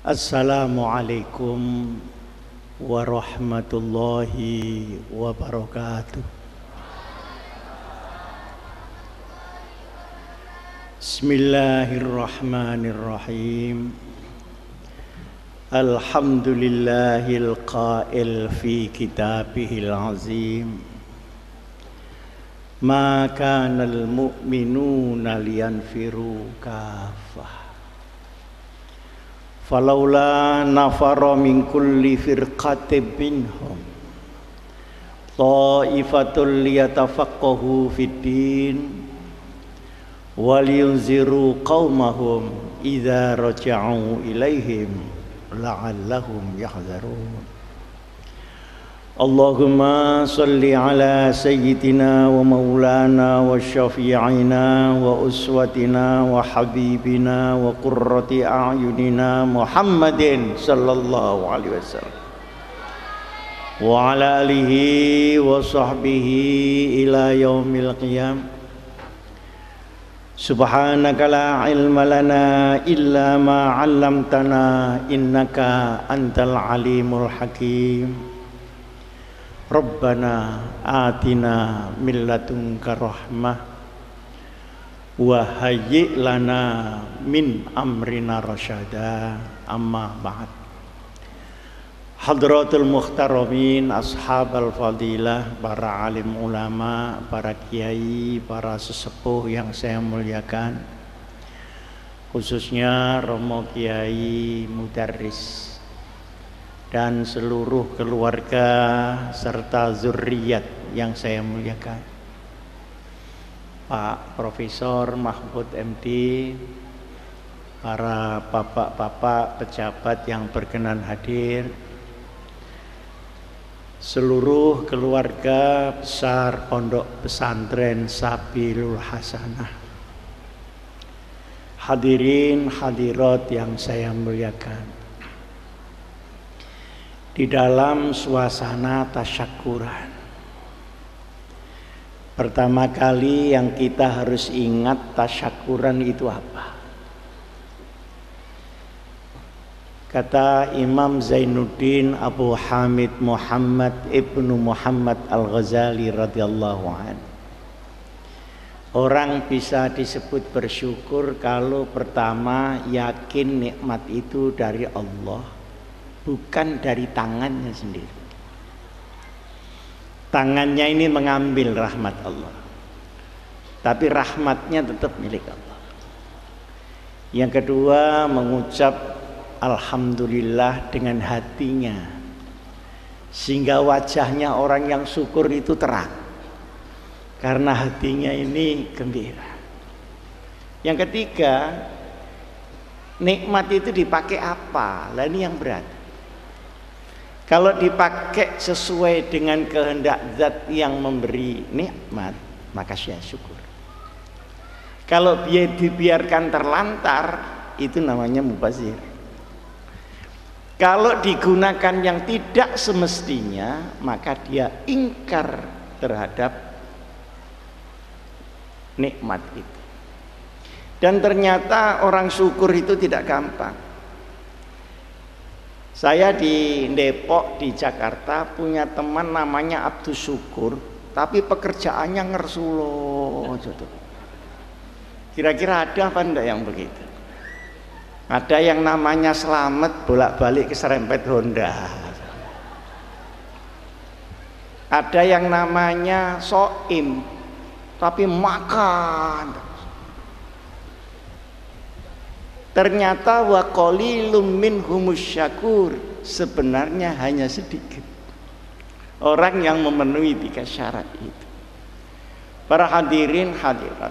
Assalamualaikum warahmatullahi wabarakatuh. Bismillahirrahmanirrahim. Alhamdulillahil qail fi kitabihil azim. Ma kanal mu'minuna liyanfiru kafah. Falaula nafara min kulli firqatin minhum ta'ifatul liyatafaqahu fid din waliyunziru qaumahum idza raja'u ilaihim la'allahum yahzarun. Allahumma salli ala sayyidina wa maulana wa syafi'ina wa uswatina wa habibina wa qurrati a'yunina Muhammadin sallallahu alaihi wasallam wa ala alihi wa sahbihi ila yaumil qiyam. Subhanaka la ilma lana illa ma 'allamtana innaka antal alimul hakim. Rabbana atina min ladunka rahmah wa hayyi' lana min amrina rasyada. Amma ba'd. Hadratul muhtaramin, ashabal fadilah, para alim ulama, para kiai, para sesepuh yang saya muliakan, khususnya Romo Kiai Mudarris dan seluruh keluarga serta zuriat yang saya muliakan, Pak Profesor Mahfud MD, para bapak-bapak pejabat yang berkenan hadir, seluruh keluarga besar Pondok Pesantren Sabilul Hasanah, hadirin hadirat yang saya muliakan. Di dalam suasana tasyakuran, pertama kali yang kita harus ingat tasyakuran itu apa? Kata Imam Zainuddin Abu Hamid Muhammad ibnu Muhammad Al-Ghazali radhiyallahu anhu, orang bisa disebut bersyukur kalau pertama yakin nikmat itu dari Allah, bukan dari tangannya sendiri. Tangannya ini mengambil rahmat Allah, tapi rahmatnya tetap milik Allah. Yang kedua, mengucap alhamdulillah dengan hatinya, sehingga wajahnya orang yang syukur itu terang, karena hatinya ini gembira. Yang ketiga, nikmat itu dipakai apa? Lah ini yang berat. Kalau dipakai sesuai dengan kehendak zat yang memberi nikmat, maka saya syukur. Kalau dia dibiarkan terlantar, itu namanya mubazir. Kalau digunakan yang tidak semestinya, maka dia ingkar terhadap nikmat itu. Dan ternyata orang syukur itu tidak gampang. Saya di Depok, di Jakarta punya teman namanya Abdus Syukur, tapi pekerjaannya ngersulo. Kira-kira ada apa enggak yang begitu? Ada yang namanya Selamat, bolak-balik ke serempet Honda. Ada yang namanya Soim, tapi makan. Ternyata wa qalilum minhumus syakur, sebenarnya hanya sedikit orang yang memenuhi 3 syarat itu. Para hadirin hadirat,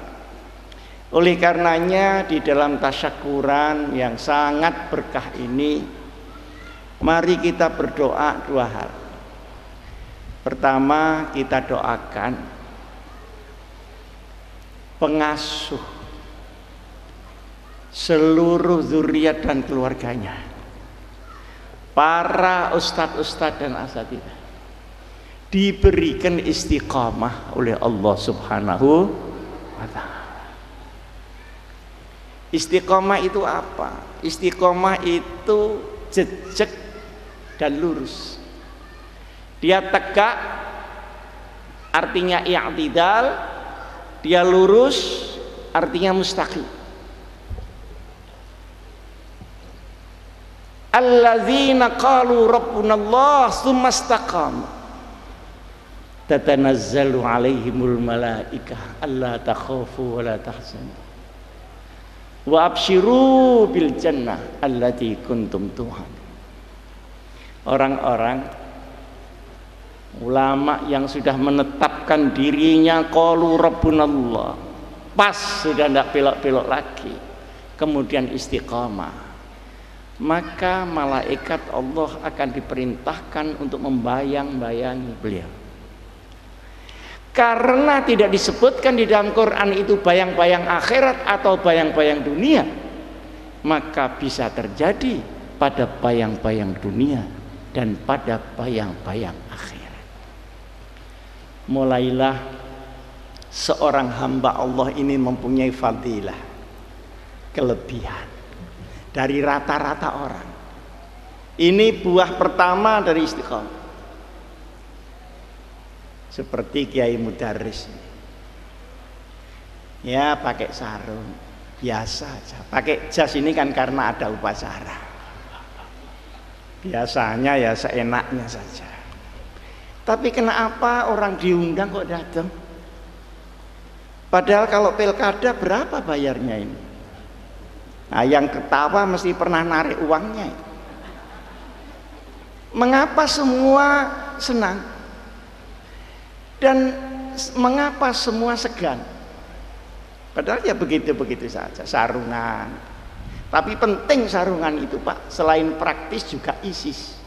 oleh karenanya di dalam tasyakuran yang sangat berkah ini, mari kita berdoa 2 hal. Pertama, kita doakan pengasuh seluruh zuriat dan keluarganya, para ustadz-ustadz dan asatidzah, diberikan istiqamah oleh Allah Subhanahu wa ta'ala. Istiqomah itu apa? Istiqomah itu jejak dan lurus. Dia tegak, artinya i'tidal. Dia lurus, artinya mustaqim. Alladzina qalu rabbunallah tsumma istaqamu tatanazzalu alaihimul malaikah alla takhafu wa la tahzanu wa absyiru bil jannah allati kuntum tu'adun. Orang-orang ulama yang sudah menetapkan dirinya qalu rabbunallah, pas sudah tidak belok-belok lagi, kemudian istiqamah, maka malaikat Allah akan diperintahkan untuk membayang-bayangi beliau. Karena tidak disebutkan di dalam Quran itu bayang-bayang akhirat atau bayang-bayang dunia, maka bisa terjadi pada bayang-bayang dunia dan pada bayang-bayang akhirat. Mulailah seorang hamba Allah ini mempunyai fadilah, kelebihan dari rata-rata orang. Ini buah pertama dari istiqomah. Seperti Kiai Mudarris, ya pakai sarung biasa aja, pakai jas ini kan karena ada upacara, biasanya ya seenaknya saja. Tapi kenapa orang diundang kok datang? Padahal kalau pilkada berapa bayarnya ini? Nah, yang ketawa mesti pernah narik uangnya. Mengapa semua senang? Dan mengapa semua segan? Padahal ya begitu-begitu saja, sarungan. Tapi penting sarungan itu Pak, selain praktis juga ISIS.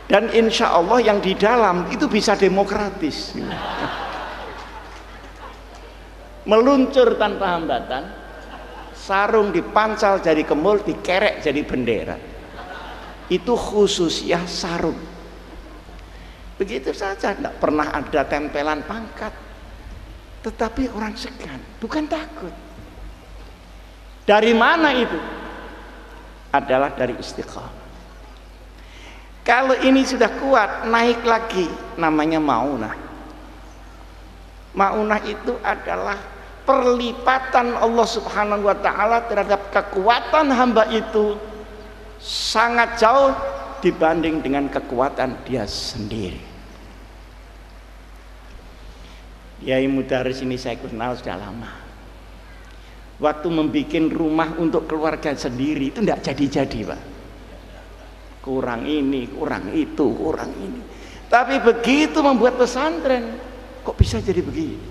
Dan insya Allah yang di dalam itu bisa demokratis. Meluncur tanpa hambatan, sarung dipancal jadi kemul, dikerek jadi bendera. Itu khususnya sarung. Begitu saja, tidak pernah ada tempelan pangkat. Tetapi orang segan, bukan takut. Dari mana itu? Adalah dari istiqamah. Kalau ini sudah kuat, naik lagi, namanya maunah. Maunah itu adalah perlipatan Allah Subhanahu wa ta'ala terhadap kekuatan hamba itu sangat jauh dibanding dengan kekuatan dia sendiri. Kiai Mudarris ini saya kenal sudah lama. Waktu membuat rumah untuk keluarga sendiri itu tidak jadi-jadi Pak. Kurang ini, kurang itu, kurang ini. Tapi begitu membuat pesantren, kok bisa jadi begini?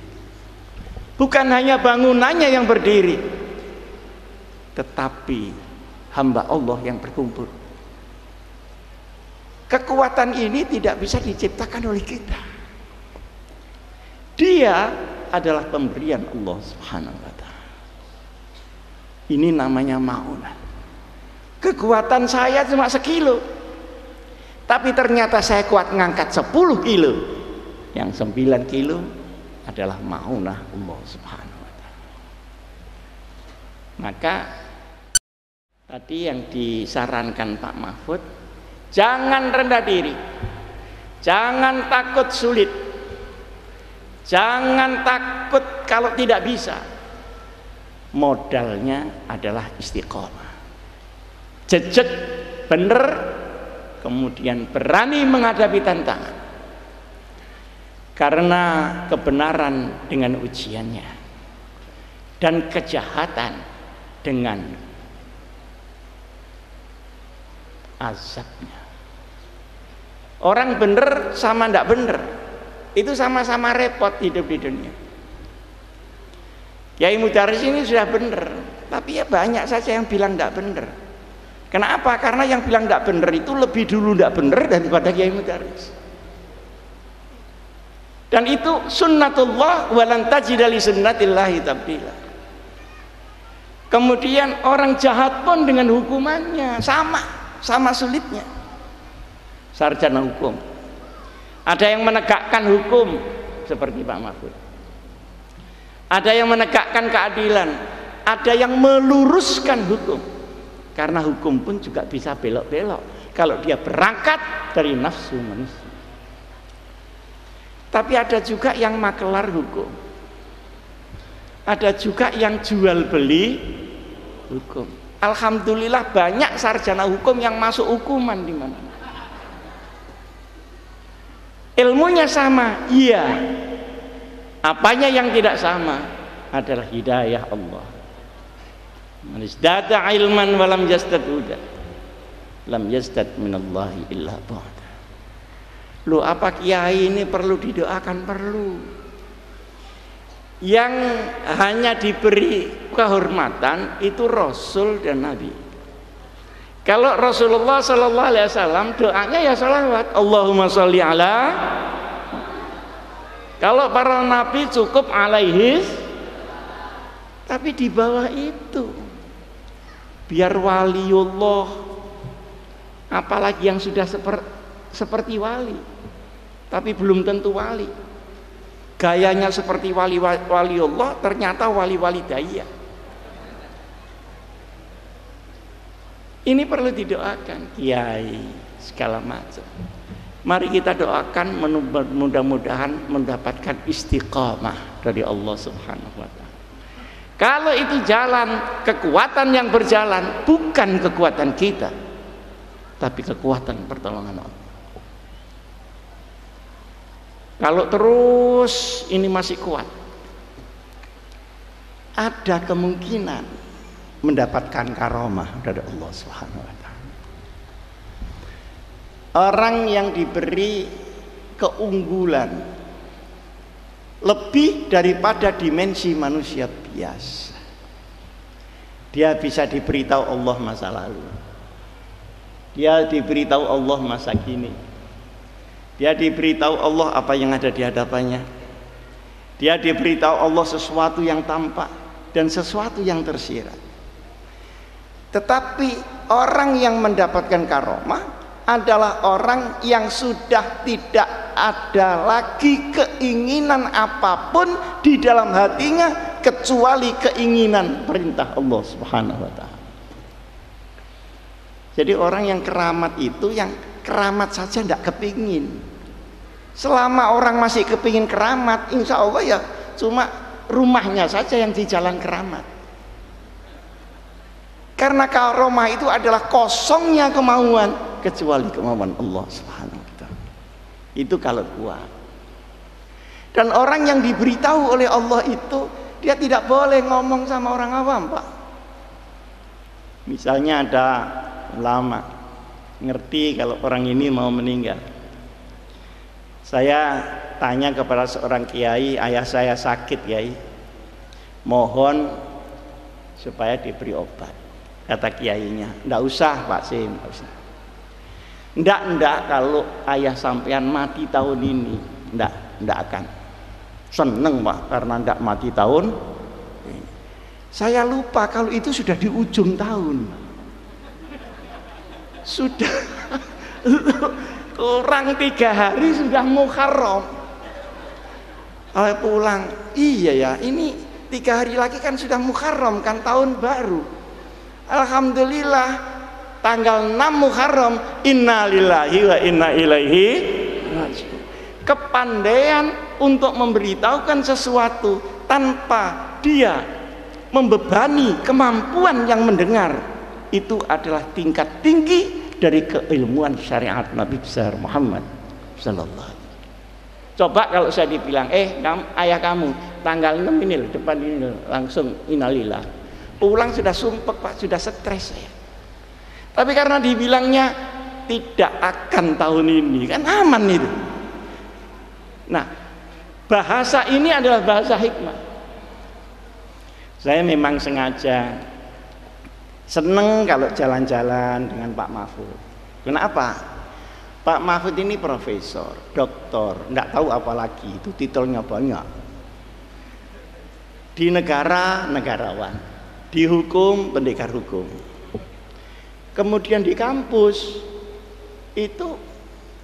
Bukan hanya bangunannya yang berdiri, tetapi hamba Allah yang berkumpul. Kekuatan ini tidak bisa diciptakan oleh kita. Dia adalah pemberian Allah Subhanahu wa ta'ala. Ini namanya maunah. Kekuatan saya cuma 1 kilo, tapi ternyata saya kuat ngangkat 10 kilo. Yang 9 kilo adalah maunah Allah Subhanahu wa ta'ala. Maka tadi yang disarankan Pak Mahfud, jangan rendah diri, jangan takut sulit, jangan takut kalau tidak bisa. Modalnya adalah istiqomah, jejak bener, kemudian berani menghadapi tantangan. Karena kebenaran dengan ujiannya dan kejahatan dengan azabnya. Orang bener sama ndak bener itu sama-sama repot hidup di dunia. Kiai Mudarris ini sudah bener, tapi ya banyak saja yang bilang ndak bener. Kenapa? Karena yang bilang ndak bener itu lebih dulu ndak bener daripada Kiai Mudarris. Dan itu sunnatullah walan tajida li sunnatillahi tabdila. Kemudian orang jahat pun dengan hukumannya sama sulitnya. Sarjana hukum, ada yang menegakkan hukum seperti Pak Mahfud, ada yang menegakkan keadilan, ada yang meluruskan hukum, karena hukum pun juga bisa belok-belok kalau dia berangkat dari nafsu manusia. Tapi ada juga yang makelar hukum, ada juga yang jual beli hukum. Alhamdulillah banyak sarjana hukum yang masuk hukuman di mana. Ilmunya sama, iya. Apanya yang tidak sama adalah hidayah Allah. Man izdada ilman wa lam yazdad huda, lam yazdad minallahi illa bu'da. Lu apa kiai ini perlu didoakan? Perlu. Yang hanya diberi kehormatan itu Rasul dan Nabi. Kalau Rasulullah Sallallahu Alaihi Wasallam doanya ya salawat, Allahumma sholli ala. Kalau para nabi cukup alaihis. Tapi di bawah itu, biar waliullah, apalagi yang sudah seperti wali, tapi belum tentu wali. Gayanya seperti waliullah, ternyata wali-wali daya. Ini perlu didoakan, kiai segala macam. Mari kita doakan, mudah-mudahan mendapatkan istiqamah dari Allah Subhanahu wa Ta'ala. Kalau itu jalan, kekuatan yang berjalan bukan kekuatan kita, tapi kekuatan pertolongan Allah. Kalau terus ini masih kuat, ada kemungkinan mendapatkan karomah dari Allah Subhanahu wa Ta'ala. Orang yang diberi keunggulan lebih daripada dimensi manusia biasa, dia bisa diberitahu Allah masa lalu, dia diberitahu Allah masa kini, dia diberitahu Allah apa yang ada di hadapannya, dia diberitahu Allah sesuatu yang tampak dan sesuatu yang tersirat. Tetapi orang yang mendapatkan karomah adalah orang yang sudah tidak ada lagi keinginan apapun di dalam hatinya kecuali keinginan perintah Allah Subhanahu wa Ta'ala. Jadi orang yang keramat itu yang keramat saja tidak kepingin. Selama orang masih kepingin keramat, insya Allah ya cuma rumahnya saja yang di jalan keramat. Karena karomah itu adalah kosongnya kemauan kecuali kemauan Allah Subhanahu wa Ta'ala. Itu kalau kuat. Dan orang yang diberitahu oleh Allah itu dia tidak boleh ngomong sama orang awam, Pak. Misalnya ada ulama ngerti kalau orang ini mau meninggal. Saya tanya kepada seorang kiai, ayah saya sakit, kiai, mohon supaya diberi obat. Kata kiainya, ndak usah Pak Sim, ndak usah. Ndak kalau ayah sampean mati tahun ini, ndak akan. Seneng Pak karena ndak mati tahun ini. Saya lupa kalau itu sudah di ujung tahun. Sudah kurang 3 hari sudah Muharram. Saya pulang, iya ya, ini 3 hari lagi kan sudah Muharram, kan tahun baru. Alhamdulillah tanggal 6 Muharram, innalillahi wa inna ilaihi raji'un. Kepandaian untuk memberitahukan sesuatu tanpa dia membebani kemampuan yang mendengar, itu adalah tingkat tinggi dari keilmuan syariat Nabi besar Muhammad sallallahu alaihi wasallam. Coba kalau saya dibilang, ayah kamu tanggal 6 ini loh, depan ini loh, langsung innalillah. Pulang sudah sumpek Pak, sudah stres saya. Tapi karena dibilangnya tidak akan tahun ini, kan aman itu. Nah, bahasa ini adalah bahasa hikmah. Saya memang sengaja seneng kalau jalan-jalan dengan Pak Mahfud. Kenapa? Pak Mahfud ini profesor, doktor, enggak tahu apa lagi, itu titelnya banyak. Di negara negarawan, di hukum pendekar hukum. Kemudian di kampus itu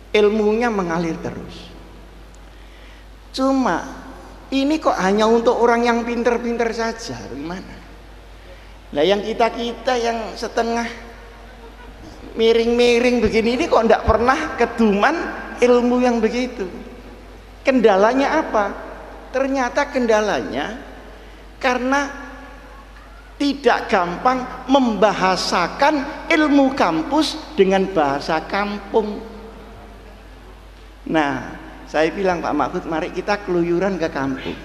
ilmunya mengalir terus. Cuma ini kok hanya untuk orang yang pinter-pinter saja, gimana? Lah yang kita-kita yang setengah miring-miring begini ini kok enggak pernah keduman ilmu yang begitu. Kendalanya apa? Ternyata kendalanya karena tidak gampang membahasakan ilmu kampus dengan bahasa kampung. Nah, saya bilang Pak Mahfud, mari kita keluyuran ke kampung.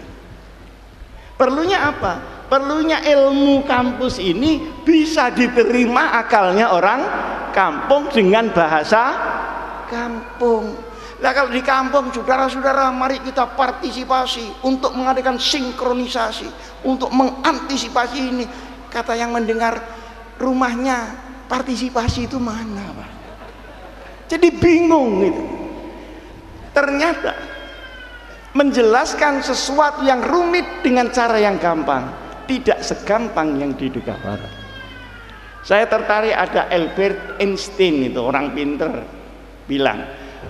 Perlunya apa? Perlunya ilmu kampus ini bisa diterima akalnya orang kampung dengan bahasa kampung. Nah kalau di kampung, saudara-saudara, mari kita partisipasi untuk mengadakan sinkronisasi, untuk mengantisipasi ini. Kata yang mendengar, rumahnya partisipasi itu mana, Pak? Jadi bingung gitu. Ternyata menjelaskan sesuatu yang rumit dengan cara yang gampang tidak segampang yang diduga barat. Saya tertarik, ada Albert Einstein, itu orang pinter, bilang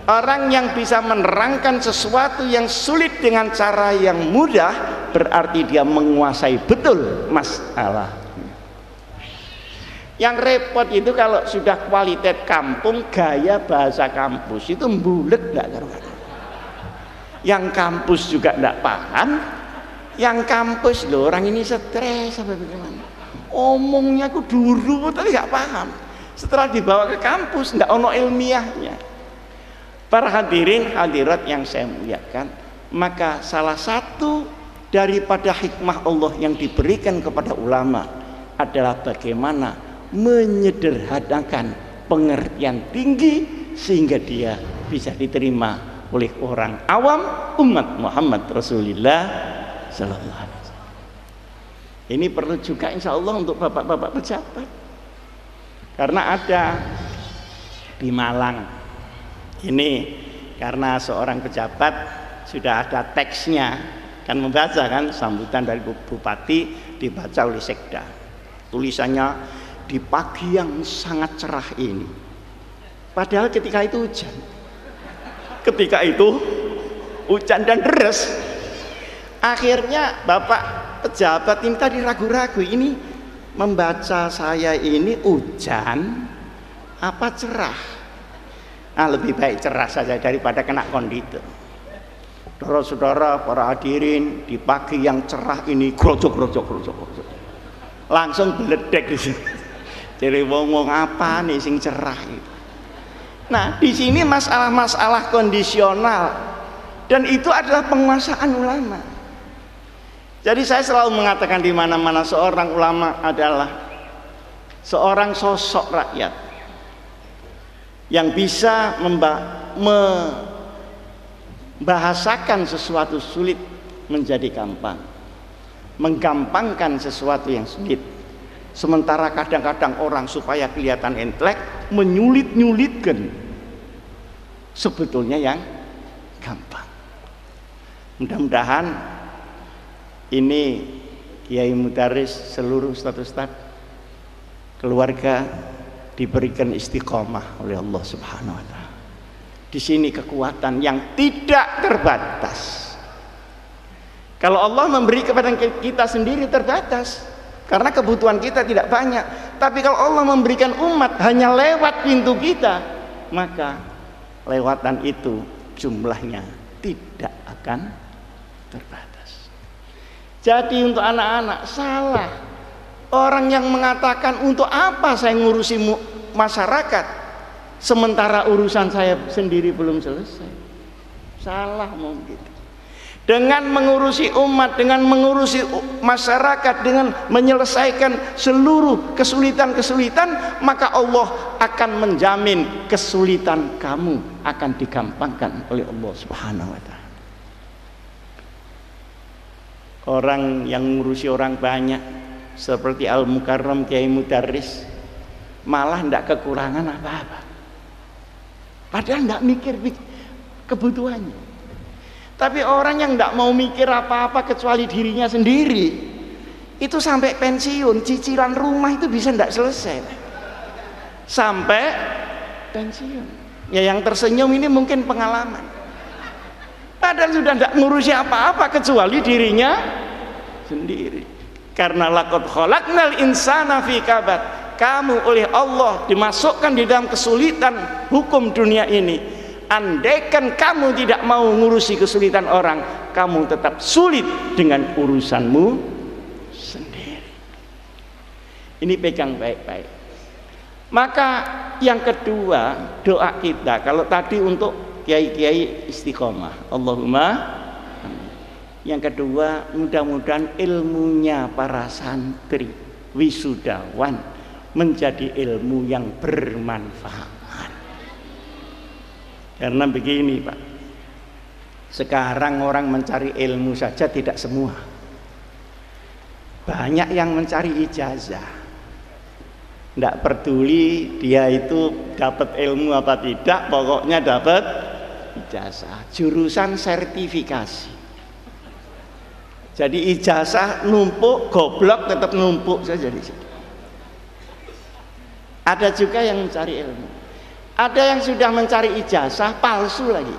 orang yang bisa menerangkan sesuatu yang sulit dengan cara yang mudah berarti dia menguasai betul masalah. Yang repot itu kalau sudah kualitas kampung, gaya bahasa kampus itu bulet nggak karuan. Yang kampus juga nggak paham. Yang kampus loh, orang ini stres sampai bagaimana? Omongnya aku dulu tapi nggak paham. Setelah dibawa ke kampus nggak ono ilmiahnya. Para hadirin hadirat yang saya muliakan, maka salah satu daripada hikmah Allah yang diberikan kepada ulama adalah bagaimana menyederhanakan pengertian tinggi sehingga dia bisa diterima oleh orang awam umat Muhammad Rasulullah Sallallahu Alaihi Wasallam. Ini perlu juga insya Allah untuk bapak-bapak pejabat, karena ada di Malang ini, karena seorang pejabat sudah ada teksnya, kan membaca kan sambutan dari bupati dibaca oleh sekda, tulisannya di pagi yang sangat cerah ini, padahal ketika itu hujan dan deras. Akhirnya bapak pejabat ini tadi ragu-ragu, ini membaca saya ini hujan apa cerah? Lebih baik cerah saja daripada kena kondito. Saudara-saudara, para hadirin, di pagi yang cerah ini grojok. Langsung beledek di sini. Jadi wong apa nih sing cerah itu. Nah, di sini masalah-masalah kondisional, dan itu adalah penguasaan ulama. Jadi saya selalu mengatakan di mana-mana seorang ulama adalah seorang sosok rakyat yang bisa membahasakan sesuatu sulit menjadi gampang, menggampangkan sesuatu yang sulit. Sementara kadang-kadang orang supaya kelihatan intelek menyulit-nyulitkan sebetulnya yang gampang. Mudah-mudahan ini Kiai Mudaris, seluruh ustaz-ustaz, keluarga diberikan istiqomah oleh Allah Subhanahu wa taala. Di sini kekuatan yang tidak terbatas. Kalau Allah memberi kepada kita sendiri terbatas, karena kebutuhan kita tidak banyak. Tapi kalau Allah memberikan umat hanya lewat pintu kita, maka lewatan itu jumlahnya tidak akan terbatas. Jadi untuk anak-anak salah orang yang mengatakan untuk apa saya ngurusi masyarakat sementara urusan saya sendiri belum selesai. Salah mungkin. Dengan mengurusi umat, dengan mengurusi masyarakat, dengan menyelesaikan seluruh kesulitan-kesulitan, maka Allah akan menjamin kesulitan kamu akan digampangkan oleh Allah Subhanahu wa taala. Orang yang mengurusi orang banyak seperti Al-Mukarram Kiai Mudaris malah tidak kekurangan apa-apa, padahal tidak mikir kebutuhannya. Tapi orang yang tidak mau mikir apa-apa kecuali dirinya sendiri, itu sampai pensiun cicilan rumah itu bisa tidak selesai sampai pensiun. Ya yang tersenyum ini mungkin pengalaman, padahal sudah tidak ngurusi apa-apa kecuali dirinya sendiri. Karena laqad khalaqnal insana fi kabad. Kamu oleh Allah dimasukkan di dalam kesulitan hukum dunia ini. Andaikan kamu tidak mau ngurusi kesulitan orang, kamu tetap sulit dengan urusanmu sendiri. Ini pegang baik-baik. Maka yang kedua, doa kita, kalau tadi untuk kiai-kiai istiqomah, Allahumma amin. Yang kedua, mudah-mudahan ilmunya para santri wisudawan menjadi ilmu yang bermanfaat. Karena begini Pak, sekarang orang mencari ilmu saja tidak semua. Banyak yang mencari ijazah. Tidak peduli dia itu dapat ilmu apa tidak, pokoknya dapat ijazah. Jurusan sertifikasi. Jadi ijazah numpuk, goblok tetap numpuk saja di situ. Ada juga yang mencari ilmu. Ada yang sudah mencari ijazah palsu lagi.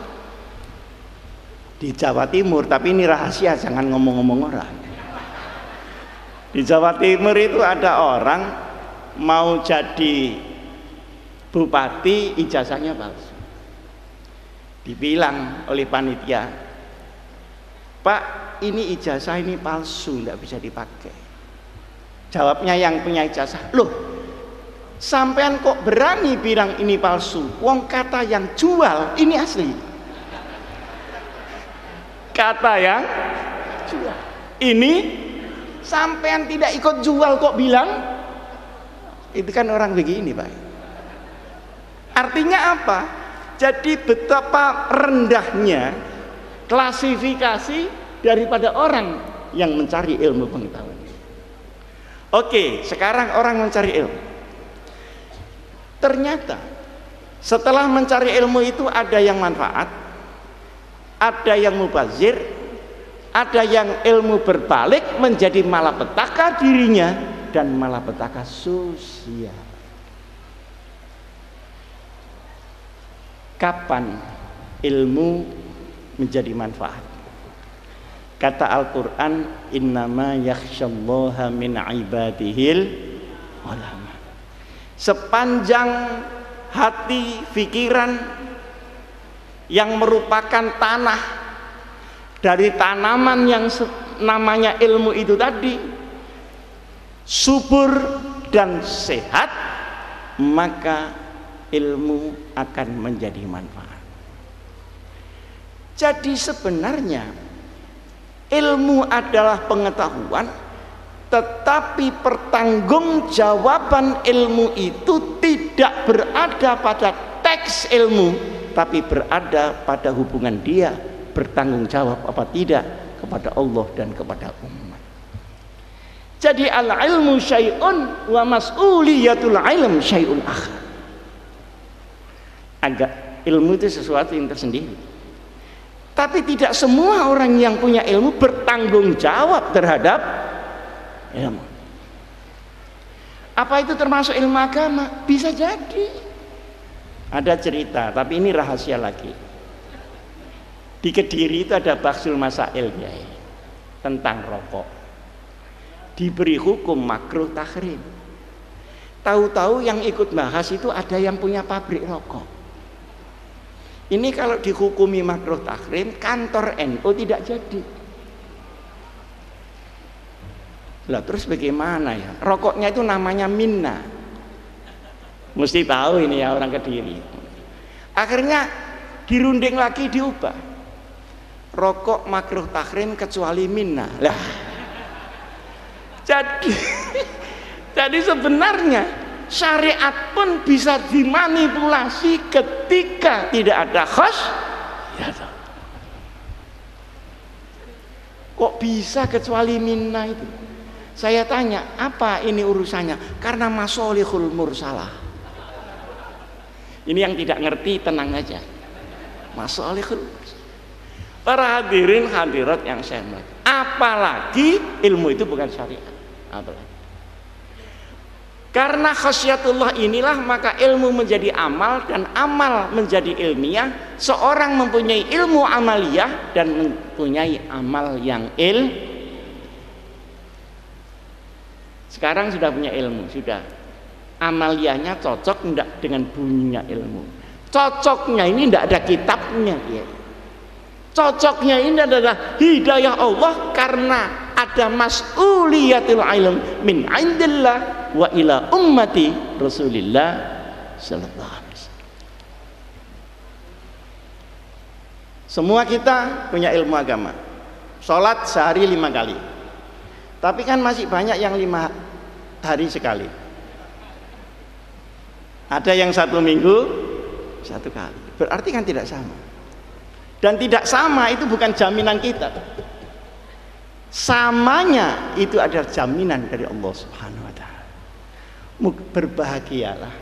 Di Jawa Timur, tapi ini rahasia, jangan ngomong-ngomong orang. Di Jawa Timur itu ada orang mau jadi bupati, ijazahnya palsu. Dibilang oleh panitia, Pak, ini ijazah ini palsu, tidak bisa dipakai. Jawabnya yang punya ijazah, loh, sampean kok berani bilang ini palsu? Wong kata yang jual ini asli. Kata yang jual ini sampean tidak ikut jual kok bilang? Itu kan orang begini Pak. Artinya apa? Jadi betapa rendahnya klasifikasi daripada orang yang mencari ilmu pengetahuan. Oke, sekarang orang mencari ilmu. Ternyata setelah mencari ilmu itu ada yang manfaat, ada yang mubazir, ada yang ilmu berbalik menjadi malapetaka dirinya dan malapetaka sosial. Kapan ilmu menjadi manfaat? Kata Al-Quran, innama yakhsyallaha min ibadihil ulama. Sepanjang hati, pikiran yang merupakan tanah dari tanaman yang namanya ilmu itu tadi subur dan sehat, maka ilmu akan menjadi manfaat. Jadi sebenarnya ilmu adalah pengetahuan, tetapi pertanggungjawaban ilmu itu tidak berada pada teks ilmu, tapi berada pada hubungan dia bertanggung jawab apa tidak kepada Allah dan kepada umat. Jadi al-ilmu syai'un wa mas'uliyatul ilm syai'un akhar. Agak ilmu itu sesuatu yang tersendiri. Tapi tidak semua orang yang punya ilmu bertanggung jawab terhadap ilmu. Apa itu termasuk ilmu agama? Bisa jadi. Ada cerita, tapi ini rahasia lagi. Di Kediri itu ada Baksul Masail ya, tentang rokok. Diberi hukum makruh tahrim. Tahu-tahu yang ikut bahas itu ada yang punya pabrik rokok. Ini kalau dihukumi makruh tahrim, kantor NU tidak jadi. Lah terus bagaimana ya? Rokoknya itu namanya Minna. Mesti tahu ini ya orang Kediri. Akhirnya dirunding lagi, diubah. Rokok makruh tahrim kecuali Minna. Lah. Jadi sebenarnya syariat pun bisa dimanipulasi ketika tidak ada khas. Ya, kok bisa kecuali Minna itu? Saya tanya, apa ini urusannya? Karena masolihul mursalah. Ini yang tidak ngerti tenang aja. Masolihul mursalah. Para hadirin hadirat yang saya hormati, apalagi ilmu itu bukan syariat. Apalagi. Karena khasyatullah inilah maka ilmu menjadi amal dan amal menjadi ilmiah. Seorang mempunyai ilmu amaliyah dan mempunyai amal yang Sekarang sudah punya ilmu, sudah. Amaliyahnya cocok enggak dengan bunyinya ilmu. Cocoknya ini enggak ada kitabnya, ya. Cocoknya ini adalah hidayah Allah karena ada mas'uliyatul ilm min indillah wa ila ummati Rasulillah sallallahu alaihi wasallam. Semua kita punya ilmu agama. Salat sehari 5 kali. Tapi kan masih banyak yang 5 hari sekali. Ada yang 1 minggu 1 kali. Berarti kan tidak sama. Dan tidak sama itu bukan jaminan kita. Samanya itu adalah jaminan dari Allah Subhanahu wa taala. Berbahagialah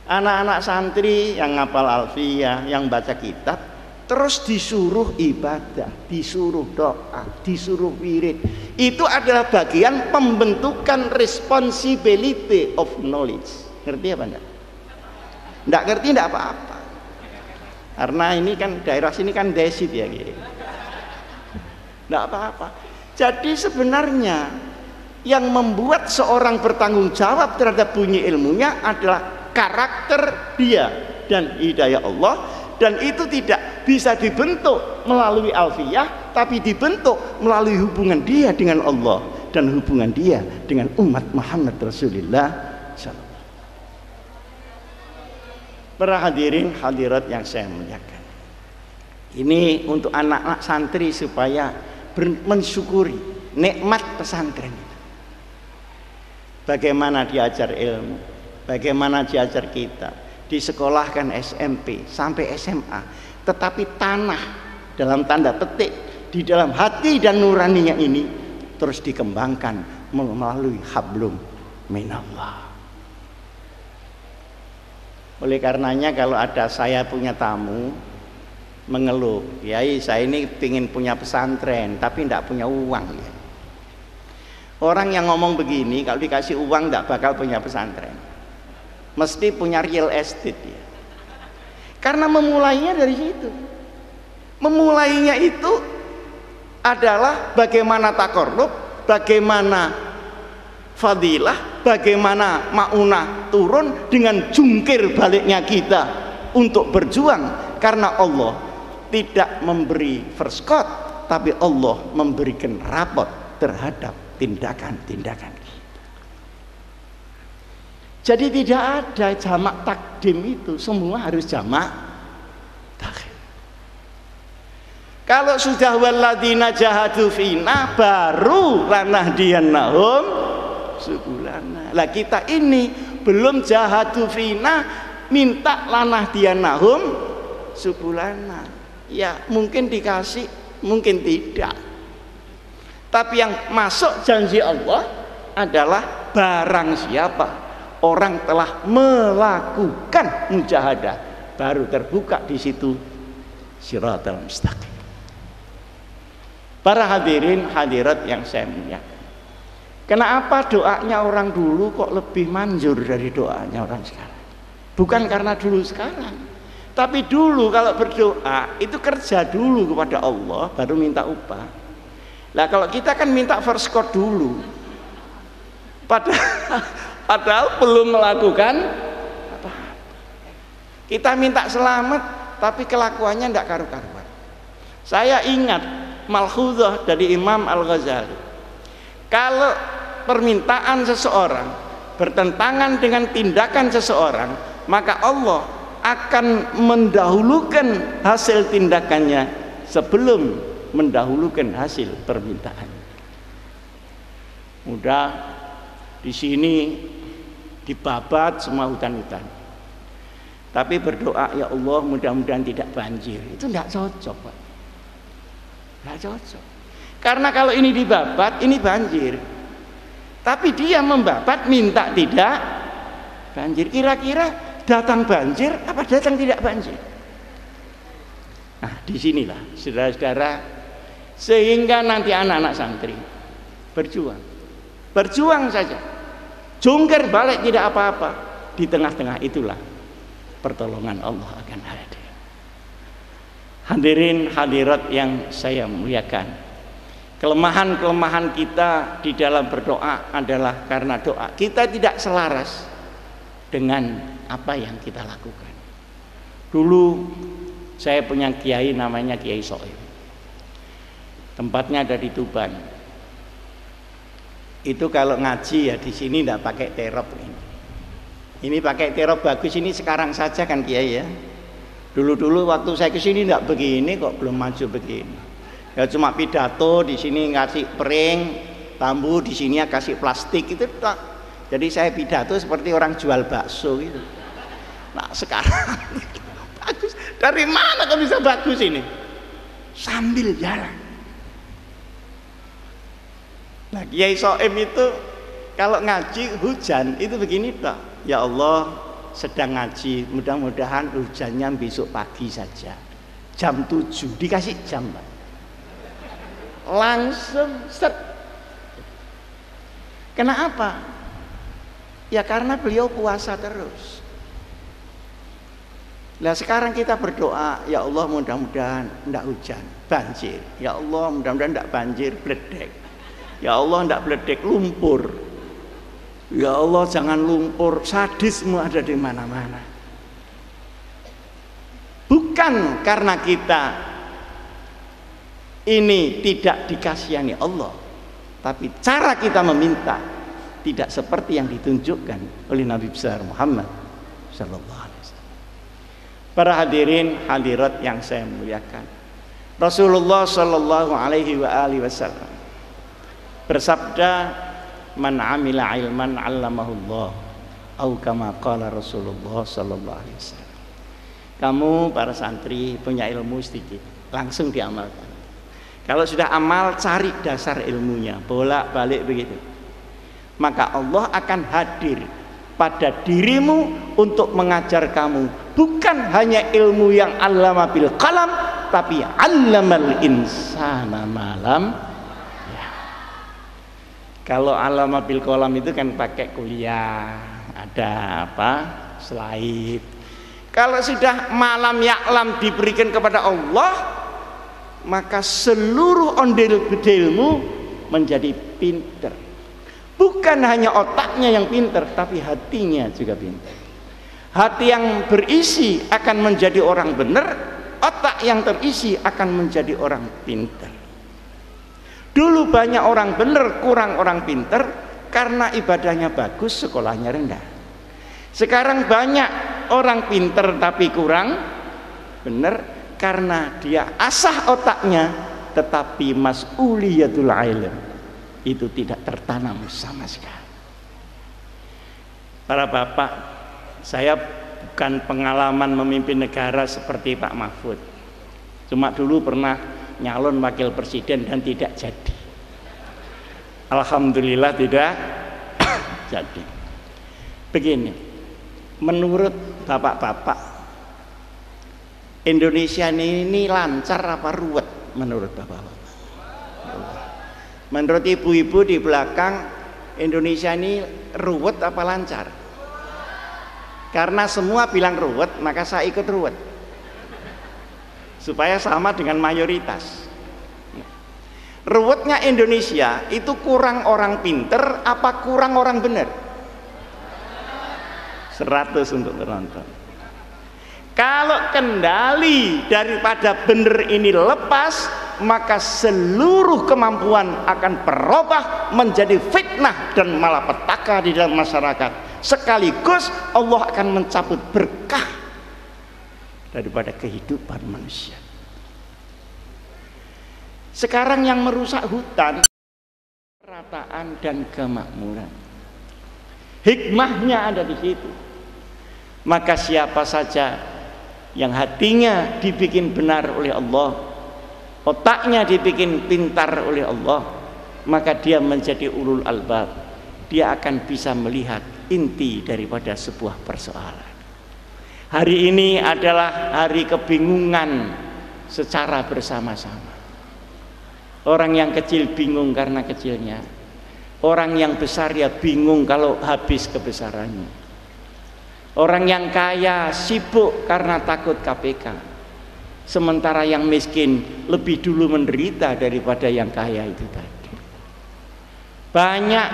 anak-anak santri yang ngapal alfiyah, yang baca kitab, terus disuruh ibadah, disuruh doa, disuruh wirid. Itu adalah bagian pembentukan responsibility of knowledge. Ngerti apa enggak? Enggak ngerti enggak apa-apa. Karena ini kan daerah sini kan desit ya gitu. Enggak apa-apa. Jadi sebenarnya yang membuat seorang bertanggung jawab terhadap bunyi ilmunya adalah karakter dia dan hidayah Allah, dan itu tidak bisa dibentuk melalui alfiyah, tapi dibentuk melalui hubungan dia dengan Allah dan hubungan dia dengan umat Muhammad Rasulullah SAW. Para hadirin hadirat yang saya muliakan, ini untuk anak-anak santri supaya mensyukuri nikmat pesantren itu. Bagaimana diajar ilmu, bagaimana diajar kita, disekolahkan SMP sampai SMA, tetapi tanah dalam tanda petik di dalam hati dan nuraninya ini terus dikembangkan melalui hablum minallah. Oleh karenanya kalau ada saya punya tamu mengeluh, Kiai saya ini ingin punya pesantren tapi tidak punya uang ya. Orang yang ngomong begini kalau dikasih uang tidak bakal punya pesantren, mesti punya real estate ya. Karena memulainya dari situ. Memulainya itu adalah bagaimana takorrub, bagaimana fadilah, bagaimana maunah turun dengan jungkir baliknya kita untuk berjuang, karena Allah tidak memberi first cut, tapi Allah memberikan rapot terhadap tindakan-tindakan kita. Jadi tidak ada jamak takdim itu, semua harus jamak takhir. Kalau sudah walladzina jahadu fina baru lanahdiyannahum subulana. Lah kita ini belum jahadu fina minta lanahdiyannahum subulana. Ya mungkin dikasih, mungkin tidak. Tapi yang masuk janji Allah adalah barang siapa orang telah melakukan mujahadah, baru terbuka di situ siratal mustaqim. Para hadirin hadirat yang saya muliakan, kenapa doanya orang dulu kok lebih manjur dari doanya orang sekarang? Bukan karena dulu sekarang, tapi dulu kalau berdoa itu kerja dulu kepada Allah baru minta upah. Lah kalau kita kan minta first cut dulu, padahal belum melakukan apa. Kita minta selamat tapi kelakuannya tidak karu-karuan. Saya ingat malhuzah dari Imam Al-Ghazali, kalau permintaan seseorang bertentangan dengan tindakan seseorang, maka Allah akan mendahulukan hasil tindakannya sebelum mendahulukan hasil permintaan. Mudah di sini dibabat semua hutan-hutan, tapi berdoa ya Allah mudah-mudahan tidak banjir, itu tidak cocok Pak. Tidak cocok, karena kalau ini dibabat ini banjir, tapi dia membabat minta tidak banjir. Kira-kira datang banjir apa datang tidak banjir? Nah disinilah saudara-saudara, sehingga nanti anak-anak santri berjuang saja, jungkir balik tidak apa-apa. Di tengah-tengah itulah pertolongan Allah akan hadir. Hadirin hadirat yang saya muliakan, Kelemahan-kelemahan kita di dalam berdoa adalah karena doa kita tidak selaras dengan apa yang kita lakukan. Dulu saya punya kiai namanya Kiai Soim. Tempatnya ada di Tuban. Itu kalau ngaji ya di sini tidak pakai terop ini. Ini pakai terop bagus ini sekarang saja kan Kiai ya. Dulu-dulu waktu saya ke sini tidak begini kok, belum maju begini. Ya cuma pidato, di sini ngasih pering bambu, di sini kasih plastik itu tak. Jadi saya pidato seperti orang jual bakso gitu. Nah sekarang bagus. Dari mana kok bisa bagus ini? Sambil jalan. Nah Kiai Soim itu kalau ngaji hujan itu begini Pak. Ya Allah sedang ngaji, mudah-mudahan hujannya besok pagi saja. Jam 7 dikasih jam Pak. Langsung set. Kenapa? Ya karena beliau puasa terus. Nah sekarang kita berdoa, ya Allah mudah-mudahan tidak hujan, banjir. Ya Allah mudah-mudahan tidak banjir, bledek. Ya Allah tidak bledek, lumpur. Ya Allah jangan lumpur, sadisme ada di mana-mana. Bukan karena kita ini tidak dikasihani Allah, tapi cara kita meminta tidak seperti yang ditunjukkan oleh Nabi besar Muhammad sallallahu alaihi wasallam. Para hadirin hadirat yang saya muliakan, Rasulullah sallallahu alaihi wasallam bersabda, "Man 'amila 'ilman 'allamahullah," atau kama qala Rasulullah sallallahu alaihi wasallam. Kamu para santri punya ilmu sedikit, langsung diamalkan. Kalau sudah amal, cari dasar ilmunya, bolak-balik begitu. Maka Allah akan hadir pada dirimu untuk mengajar kamu. Bukan hanya ilmu yang 'allama bil qalam, tapi 'allamal insana malam. Ya. Kalau 'allama bil qalam itu kan pakai kuliah, ada apa? Slide. Kalau sudah malam ya'lam diberikan kepada Allah, maka seluruh ondel-ondelmu menjadi pinter. Bukan hanya otaknya yang pinter, tapi hatinya juga pinter. Hati yang berisi akan menjadi orang benar, otak yang terisi akan menjadi orang pinter. Dulu banyak orang benar, kurang orang pinter, karena ibadahnya bagus, sekolahnya rendah. Sekarang banyak orang pinter tapi kurang benar, karena dia asah otaknya tetapi mas'uliyatul ilm itu tidak tertanam sama sekali. Para bapak, saya bukan pengalaman memimpin negara seperti Pak Mahfud. Cuma dulu pernah nyalon wakil presiden dan tidak jadi. Alhamdulillah tidak jadi. Begini, menurut bapak-bapak, Indonesia ini lancar apa ruwet menurut bapak-bapak? Menurut ibu-ibu di belakang, Indonesia ini ruwet apa lancar? Karena semua bilang ruwet, maka saya ikut ruwet supaya sama dengan mayoritas. Ruwetnya Indonesia itu kurang orang pinter apa kurang orang benar? 100 untuk penonton. Kalau kendali daripada benar ini lepas, maka seluruh kemampuan akan berubah menjadi fitnah dan malapetaka di dalam masyarakat. Sekaligus Allah akan mencabut berkah daripada kehidupan manusia. Sekarang yang merusak hutan, perataan dan kemakmuran. Hikmahnya ada di situ. Maka siapa saja yang hatinya dibikin benar oleh Allah, otaknya dibikin pintar oleh Allah, maka dia menjadi ulul albab. Dia akan bisa melihat inti daripada sebuah persoalan. Hari ini adalah hari kebingungan secara bersama-sama. Orang yang kecil bingung karena kecilnya, orang yang besar ya bingung kalau habis kebesarannya. Orang yang kaya sibuk karena takut KPK. sementara yang miskin lebih dulu menderita daripada yang kaya itu tadi. Banyak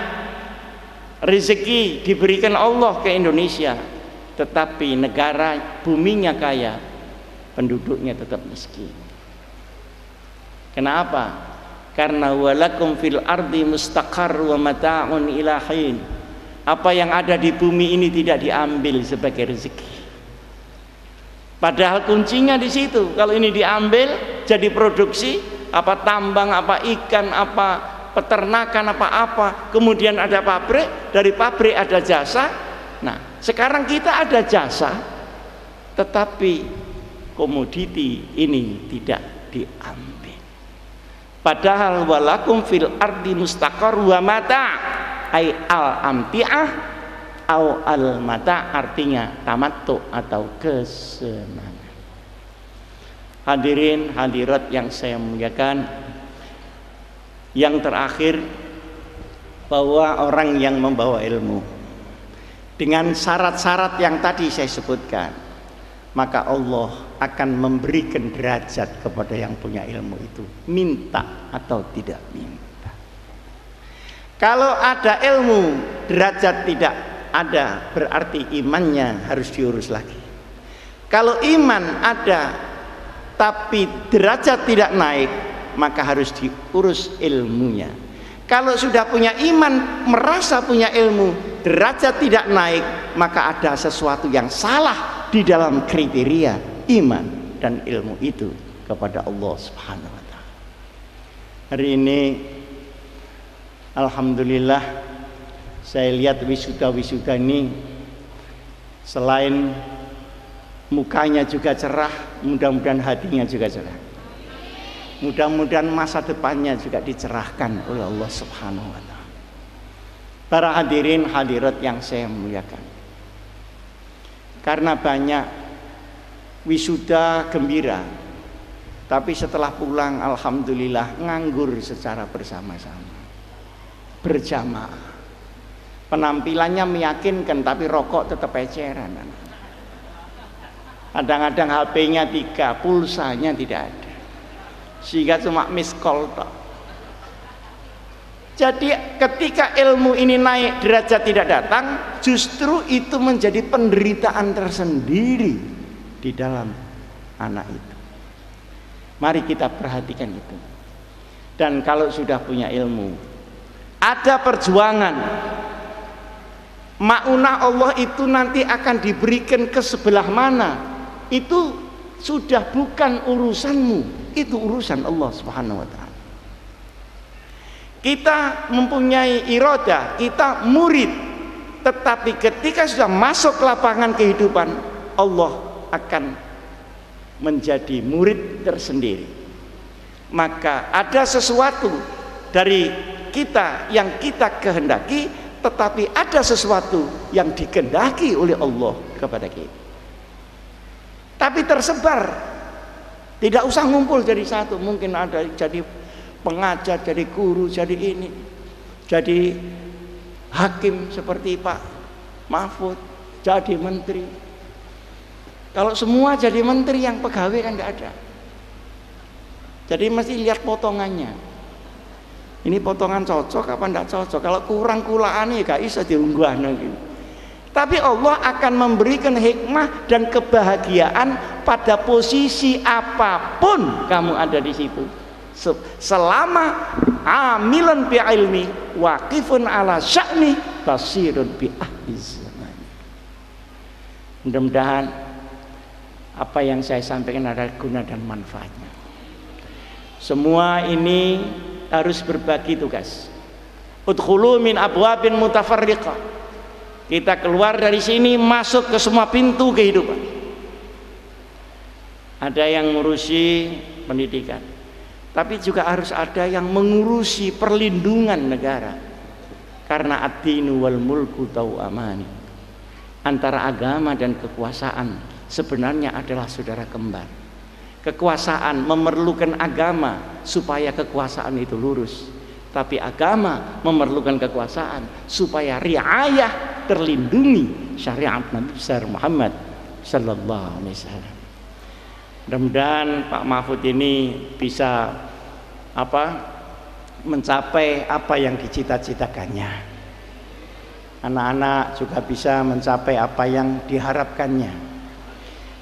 rezeki diberikan Allah ke Indonesia, tetapi negara buminya kaya, penduduknya tetap miskin. Kenapa? Karena walakum fil ardi mustaqar wa mata'un ila hin. Apa yang ada di bumi ini tidak diambil sebagai rezeki. Padahal kuncinya di situ. Kalau ini diambil jadi produksi, apa tambang, apa ikan, apa peternakan, apa-apa, kemudian ada pabrik, dari pabrik ada jasa. Nah, sekarang kita ada jasa, tetapi komoditi ini tidak diambil. Padahal walakum fil ardi mustaqar wa mata' ay al amti'ah au al mata, artinya tamattu atau kesenangan. Hadirin hadirat yang saya muliakan, yang terakhir, bahwa orang yang membawa ilmu dengan syarat-syarat yang tadi saya sebutkan, maka Allah akan memberikan derajat kepada yang punya ilmu itu, minta atau tidak minta. Kalau ada ilmu derajat tidak ada, berarti imannya harus diurus lagi. Kalau iman ada tapi derajat tidak naik, maka harus diurus ilmunya. Kalau sudah punya iman, merasa punya ilmu, derajat tidak naik, maka ada sesuatu yang salah di dalam kriteria iman dan ilmu itu kepada Allah Subhanahu wa ta'ala. Hari ini alhamdulillah, saya lihat wisuda-wisuda ini selain mukanya juga cerah, mudah-mudahan hatinya juga cerah. Mudah-mudahan masa depannya juga dicerahkan oleh Allah Subhanahu wa ta'ala. Para hadirin hadirat yang saya muliakan, karena banyak wisuda gembira, tapi setelah pulang alhamdulillah nganggur secara bersama-sama, berjamaah. Penampilannya meyakinkan, tapi rokok tetap eceran. Kadang-kadang HP-nya 3, pulsanya tidak ada, sehingga cuma miss call tok. Jadi ketika ilmu ini naik, derajat tidak datang, justru itu menjadi penderitaan tersendiri di dalam anak itu. Mari kita perhatikan itu. Dan kalau sudah punya ilmu, ada perjuangan. Ma'unah Allah itu nanti akan diberikan ke sebelah mana, itu sudah bukan urusanmu, itu urusan Allah Subhanahu wa ta'ala. Kita mempunyai iradah, kita murid, tetapi ketika sudah masuk ke lapangan kehidupan, Allah akan menjadi murid tersendiri. Maka ada sesuatu dari kita yang kita kehendaki, tetapi ada sesuatu yang dikehendaki oleh Allah kepada kita. Tapi tersebar, tidak usah ngumpul jadi satu. Mungkin ada jadi pengajar, jadi guru, jadi ini, jadi hakim seperti Pak Mahfud, jadi menteri. Kalau semua jadi menteri, yang pegawai kan nggak ada. Jadi mesti lihat potongannya. Ini potongan cocok apa enggak cocok. Kalau kurang kulaan ya gak bisa diunggah gitu. Tapi Allah akan memberikan hikmah dan kebahagiaan pada posisi apapun kamu ada di situ. Selama amilan bi ilmi, waqifun ala sya'ni, basirun bi ahli zaman. Mudah-mudahan apa yang saya sampaikan ada guna dan manfaatnya. Semua ini harus berbagi tugas. Udkhulu min abwabin mutafarriqah. Kita keluar dari sini, masuk ke semua pintu kehidupan. Ada yang ngurusi pendidikan, tapi juga harus ada yang mengurusi perlindungan negara. Karena ad-dinu wal mulku tau'amani. Antara agama dan kekuasaan sebenarnya adalah saudara kembar. Kekuasaan memerlukan agama supaya kekuasaan itu lurus, tapi agama memerlukan kekuasaan supaya riayah terlindungi syariat Nabi besar Muhammad sallallahu alaihi wasallam. Mudah-mudahan Pak Mahfud ini bisa mencapai apa yang dicita-citakannya. Anak-anak juga bisa mencapai apa yang diharapkannya.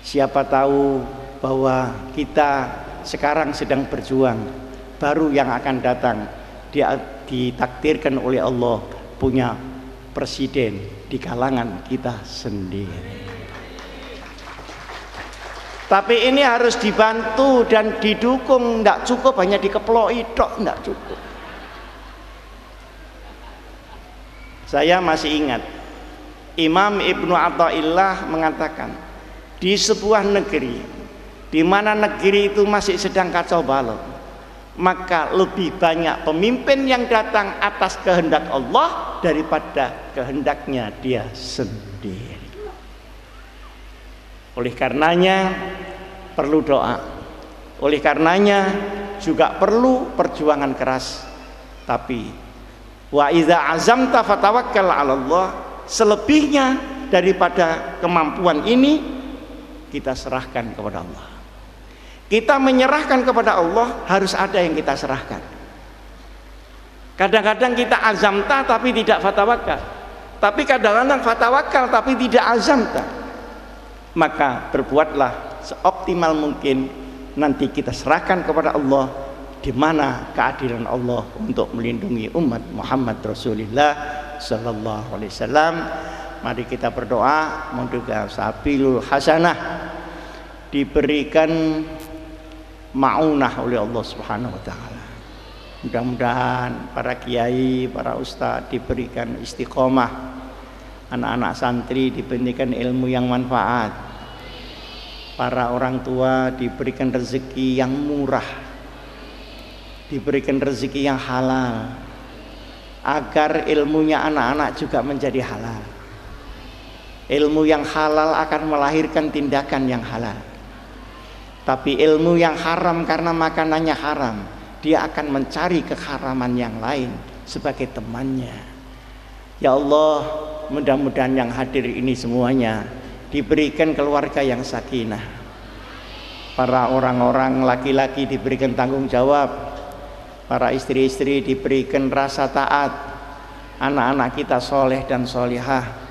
Siapa tahu bahwa kita sekarang sedang berjuang, baru yang akan datang dia ditakdirkan oleh Allah punya presiden di kalangan kita sendiri. Tapi ini harus dibantu dan didukung, tidak cukup hanya dikeploi tok, tidak cukup. Saya masih ingat Imam Ibnu Athaillah mengatakan, di sebuah negeri di mana negeri itu masih sedang kacau balau, maka lebih banyak pemimpin yang datang atas kehendak Allah daripada kehendaknya dia sendiri. Oleh karenanya perlu doa, oleh karenanya juga perlu perjuangan keras. Tapi wa idza azamta fatawakkal 'ala Allah, selebihnya daripada kemampuan ini kita serahkan kepada Allah. Kita menyerahkan kepada Allah, harus ada yang kita serahkan. Kadang-kadang kita azamta tapi tidak fatawakal, tapi kadang-kadang fatawakal tapi tidak azamta. Maka berbuatlah seoptimal mungkin, nanti kita serahkan kepada Allah, di mana keadilan Allah untuk melindungi umat Muhammad Rasulullah sallallahu alaihi wasallam. Mari kita berdoa, moga sabilul hasanah diberikan maunah oleh Allah Subhanahu wa taala. Mudah-mudahan para kiai, para ustadz diberikan istiqomah, anak-anak santri diberikan ilmu yang manfaat, para orang tua diberikan rezeki yang murah, diberikan rezeki yang halal, agar ilmunya anak-anak juga menjadi halal. Ilmu yang halal akan melahirkan tindakan yang halal. Tapi ilmu yang haram karena makanannya haram, dia akan mencari keharaman yang lain sebagai temannya. Ya Allah, mudah-mudahan yang hadir ini semuanya diberikan keluarga yang sakinah. Para orang-orang laki-laki diberikan tanggung jawab, para istri-istri diberikan rasa taat, anak-anak kita soleh dan solihah,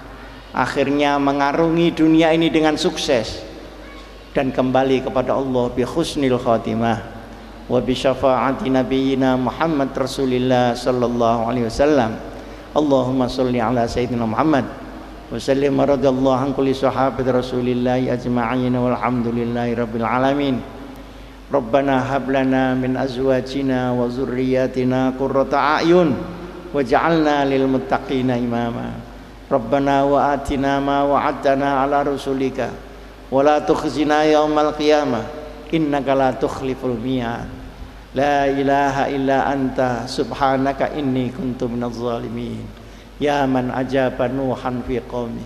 akhirnya mengarungi dunia ini dengan sukses dan kembali kepada Allah bi husnil khatimah wa bi syafaati nabiyyina Muhammad Rasulillah sallallahu alaihi wasallam. Allahumma sholli ala sayyidina Muhammad wa sallim radhiyallahu an kulli sahabati Rasulillah ajma'in walhamdulillahi rabbil alamin. Rabbana hab lana min azwajina wa dzurriyyatina qurrata a'yun waj'alna lil muttaqina imama. Rabbana wa atina ma wa'adtana ala rusulika wa la tukhzina yaumal qiyamah innaka la tukhliful mi'ad. La ilaha illa anta subhanaka inni kuntu minadh zalimin. Ya man ajaba nuhan fi qaumi,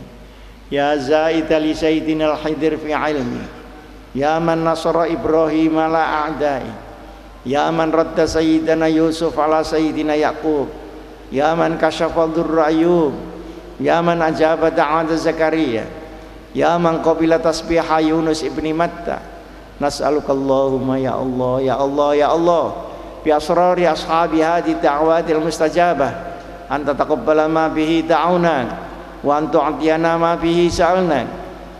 ya zaida li sayyidina al-hidir fi ilmi, ya man nasara Ibrahim ala a'dai, ya man radda sayyidina Yusuf ala sayyidina Yaqub, ya man kashafa dhurra Ayyub, ya man ajaba da'wat Zakaria, ya man qabila tasbiha Yunus ibni Matta. Nas'aluka Allahumma ya Allah, ya Allah, ya Allah, bi asrari ashabi hadhihi da'watil mustajabah, anta taqabbala ma bihi da'una wa anta atiyana ma bihi sa'alna,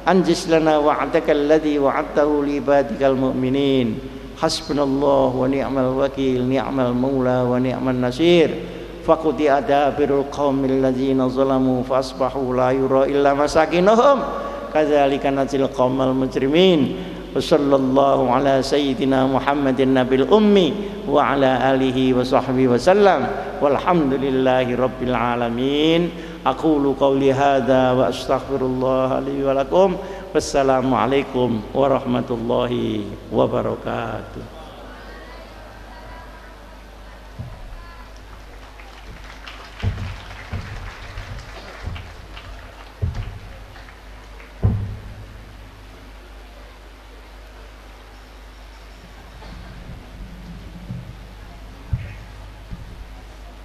anjis lana wa'adaka alladhi wa'adtahu li ibadikal mu'minin. Hasbunallah wa ni'mal wakil, ni'mal maula wa ni'man nasir. Faqudi adabirul qaumil ladzina zalamu fasbahu la yura illa masakinuhum kadzalika najzil qaumal mujrimin. Wassallallahu ala sayyidina Muhammadin nabil ummi wa ala alihi wa sahbihi wa sallam walhamdulillahi rabbil alamin. Aqulu qawli hadha wa astaghfirullah li wa lakum. Wassalamu alaikum warahmatullahi wabarakatuh.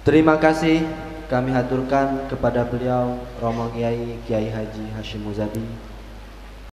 Terima kasih kami haturkan kepada beliau Romo Kiai Haji Hashim Muzadi